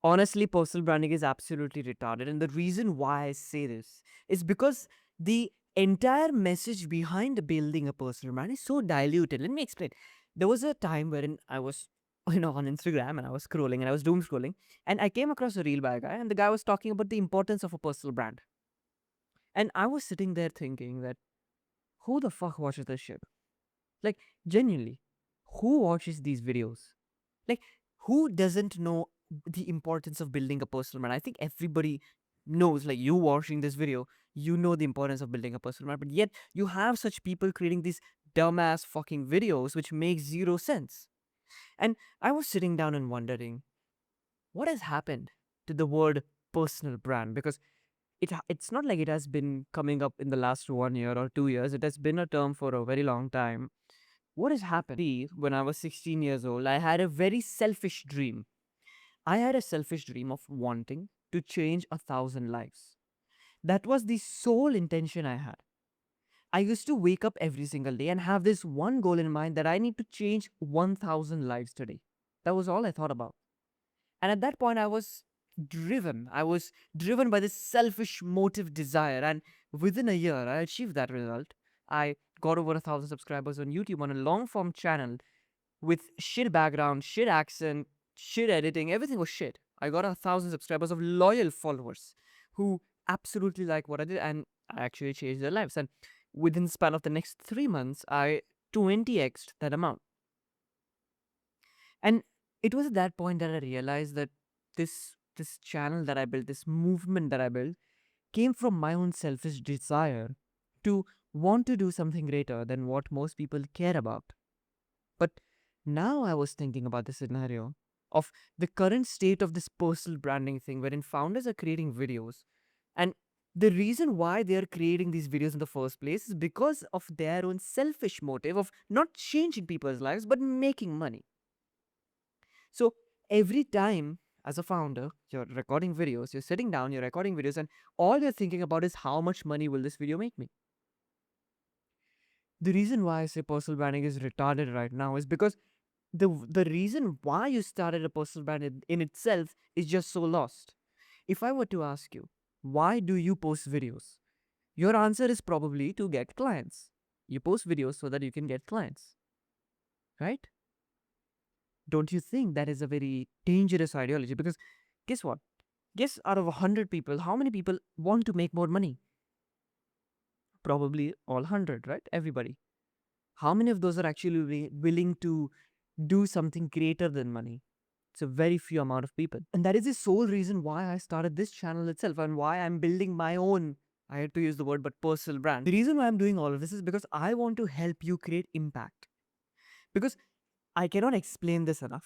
Honestly, personal branding is absolutely retarded. And the reason why I say this is because the entire message behind building a personal brand is so diluted. Let me explain. There was a time wherein I was, on Instagram and I was scrolling and I was doom scrolling, and I came across a reel by a guy, and the guy was talking about the importance of a personal brand. And I was sitting there thinking that who the fuck watches this shit? Like, genuinely, who watches these videos? Like, who doesn't know the importance of building a personal brand? I think everybody knows, like, you watching this video, you know the importance of building a personal brand, but yet you have such people creating these dumbass fucking videos which make zero sense. And I was sitting down and wondering, what has happened to the word personal brand? Because it's not like it has been coming up in the last 1 year or 2 years. It has been a term for a very long time. What has happened? When I was 16 years old, I had a very selfish dream. I had a selfish dream of wanting to change 1,000 lives. That was the sole intention I had. I used to wake up every single day and have this one goal in mind that I need to change 1,000 lives today. That was all I thought about. And at that point, I was driven. I was driven by this selfish motive desire. And within a year, I achieved that result. I got over 1,000 subscribers on YouTube on a long form channel with shit background, shit accent, shit editing. Everything was shit. I got 1,000 subscribers of loyal followers who absolutely like what I did, and I actually changed their lives. And within the span of the next 3 months, I 20x'd that amount. And it was at that point that I realized that this channel that I built, this movement that I built, came from my own selfish desire to want to do something greater than what most people care about. But now I was thinking about the scenario of the current state of this personal branding thing, wherein founders are creating videos. And the reason why they are creating these videos in the first place is because of their own selfish motive of not changing people's lives, but making money. So every time as a founder, you're recording videos, you're sitting down, you're recording videos, and all you're thinking about is how much money will this video make me? The reason why I say personal branding is retarded right now is because the reason why you started a personal brand in itself is just so lost. If I were to ask you, why do you post videos? Your answer is probably to get clients. You post videos so that you can get clients, right? Don't you think that is a very dangerous ideology? Because guess what? Guess out of 100 people, how many people want to make more money? Probably all 100, right? Everybody. How many of those are actually willing to do something greater than money? It's a very few amount of people. And that is the sole reason why I started this channel itself and why I'm building my own, I had to use the word, but personal brand. The reason why I'm doing all of this is because I want to help you create impact. Because I cannot explain this enough.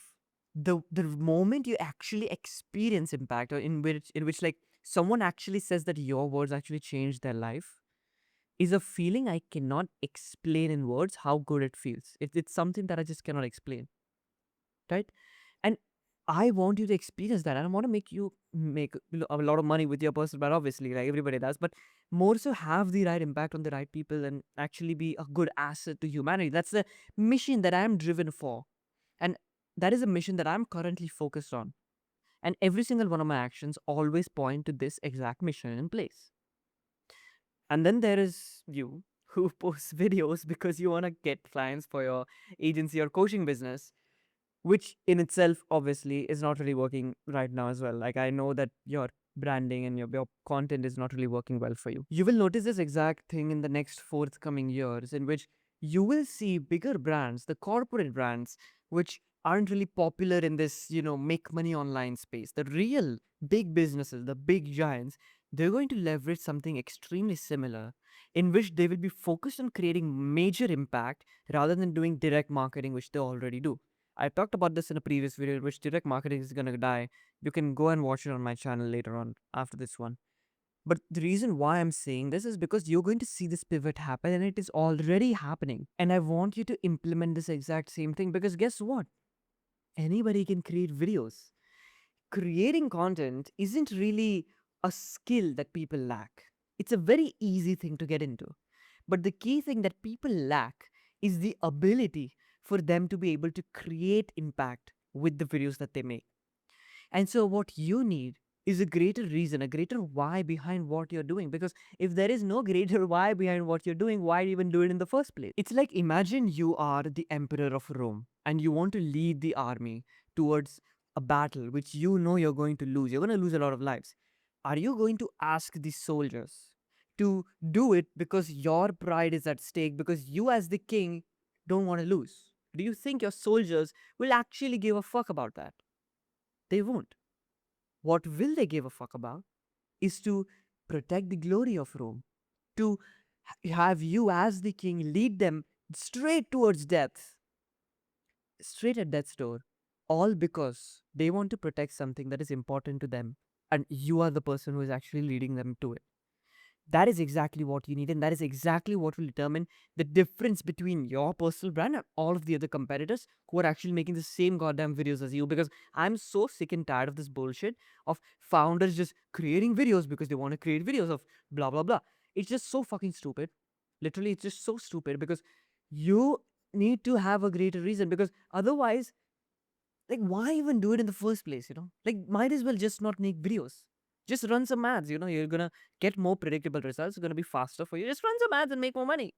The moment you actually experience impact, or in which like someone actually says that your words actually changed their life, is a feeling I cannot explain in words how good it feels. It's something that I just cannot explain, right? And I want you to experience that. I don't want to make you make a lot of money with your personal brand, obviously, like everybody does, but more so have the right impact on the right people and actually be a good asset to humanity. That's the mission that I'm driven for. And that is a mission that I'm currently focused on. And every single one of my actions always point to this exact mission in place. And then there is you who posts videos because you want to get clients for your agency or coaching business, which in itself obviously is not really working right now as well. Like, I know that your branding and your content is not really working well for you. You will notice this exact thing in the next forthcoming years, in which you will see bigger brands, the corporate brands, which aren't really popular in this, make money online space. The real big businesses, the big giants, they're going to leverage something extremely similar, in which they will be focused on creating major impact rather than doing direct marketing, which they already do. I talked about this in a previous video in which direct marketing is gonna die. You can go and watch it on my channel later on after this one. But the reason why I'm saying this is because you're going to see this pivot happen, and it is already happening. And I want you to implement this exact same thing, because guess what? Anybody can create videos. Creating content isn't really a skill that people lack. It's a very easy thing to get into. But the key thing that people lack is the ability for them to be able to create impact with the videos that they make. And so, what you need is a greater reason, a greater why behind what you're doing. Because if there is no greater why behind what you're doing, why even do it in the first place? It's like, imagine you are the emperor of Rome and you want to lead the army towards a battle which you know you're going to lose. You're going to lose a lot of lives. Are you going to ask the soldiers to do it because your pride is at stake, because you, as the king, don't want to lose? Do you think your soldiers will actually give a fuck about that? They won't. What will they give a fuck about is to protect the glory of Rome, to have you, as the king, lead them straight towards death, straight at death's door, all because they want to protect something that is important to them, and you are the person who is actually leading them to it. That is exactly what you need, and that is exactly what will determine the difference between your personal brand and all of the other competitors who are actually making the same goddamn videos as you. Because I'm so sick and tired of this bullshit of founders just creating videos because they want to create videos of blah blah blah. It's just so fucking stupid. Literally, it's just so stupid, because you need to have a greater reason, because otherwise, like, why even do it in the first place? Like, might as well just not make videos. Just run some ads. You're gonna get more predictable results. It's gonna be faster for you. Just run some ads and make more money.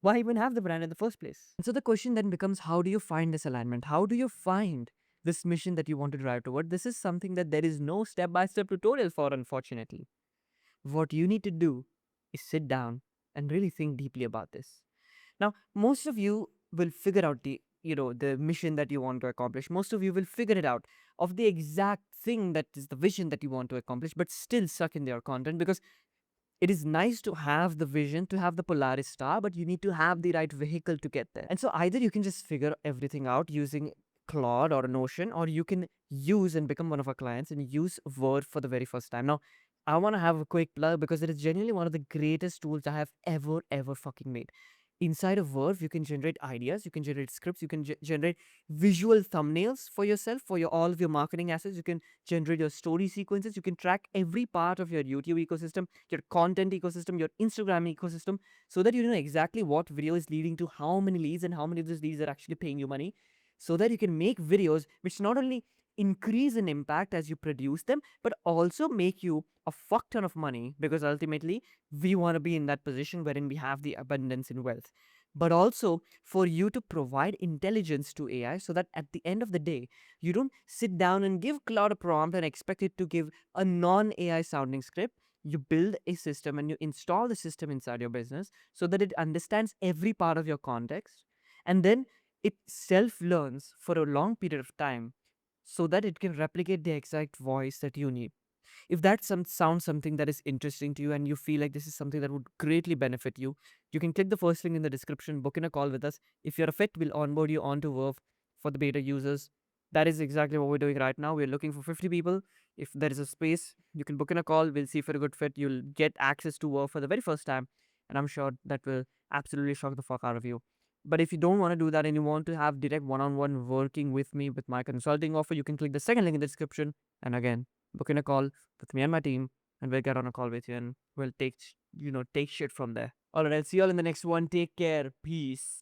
Why even have the brand in the first place? And so the question then becomes, how do you find this alignment? How do you find this mission that you want to drive toward? This is something that there is no step-by-step tutorial for, unfortunately. What you need to do is sit down and really think deeply about this. Now, most of you will figure out the mission that you want to accomplish. Most of you will figure it out of the exact thing that is the vision that you want to accomplish, but still suck in their content, because it is nice to have the vision, to have the Polaris star, but you need to have the right vehicle to get there. And so either you can just figure everything out using Claude or Notion, or you can use and become one of our clients and use Word for the very first time. Now, I want to have a quick plug because it is genuinely one of the greatest tools I have ever fucking made. Inside of Word, you can generate ideas, you can generate scripts, you can generate visual thumbnails for yourself, for all of your marketing assets. You can generate your story sequences. You can track every part of your YouTube ecosystem, your content ecosystem, your Instagram ecosystem, so that you know exactly what video is leading to how many leads and how many of those leads are actually paying you money, so that you can make videos which not only increase in impact as you produce them, but also make you a fuck ton of money, because ultimately we want to be in that position wherein we have the abundance in wealth. But also for you to provide intelligence to AI, so that at the end of the day, you don't sit down and give Claude a prompt and expect it to give a non AI sounding script. You build a system and you install the system inside your business so that it understands every part of your context. And then it self learns for a long period of time so that it can replicate the exact voice that you need. If that sounds something that is interesting to you and you feel like this is something that would greatly benefit you, you can click the first link in the description, book in a call with us. If you're a fit, we'll onboard you onto Verve for the beta users. That is exactly what we're doing right now. We're looking for 50 people. If there is a space, you can book in a call. We'll see if you're a good fit. You'll get access to Verve for the very first time. And I'm sure that will absolutely shock the fuck out of you. But if you don't want to do that and you want to have direct one-on-one working with me with my consulting offer, you can click the second link in the description. And again, book in a call with me and my team, and we'll get on a call with you and we'll take shit from there. All right, I'll see you all in the next one. Take care. Peace.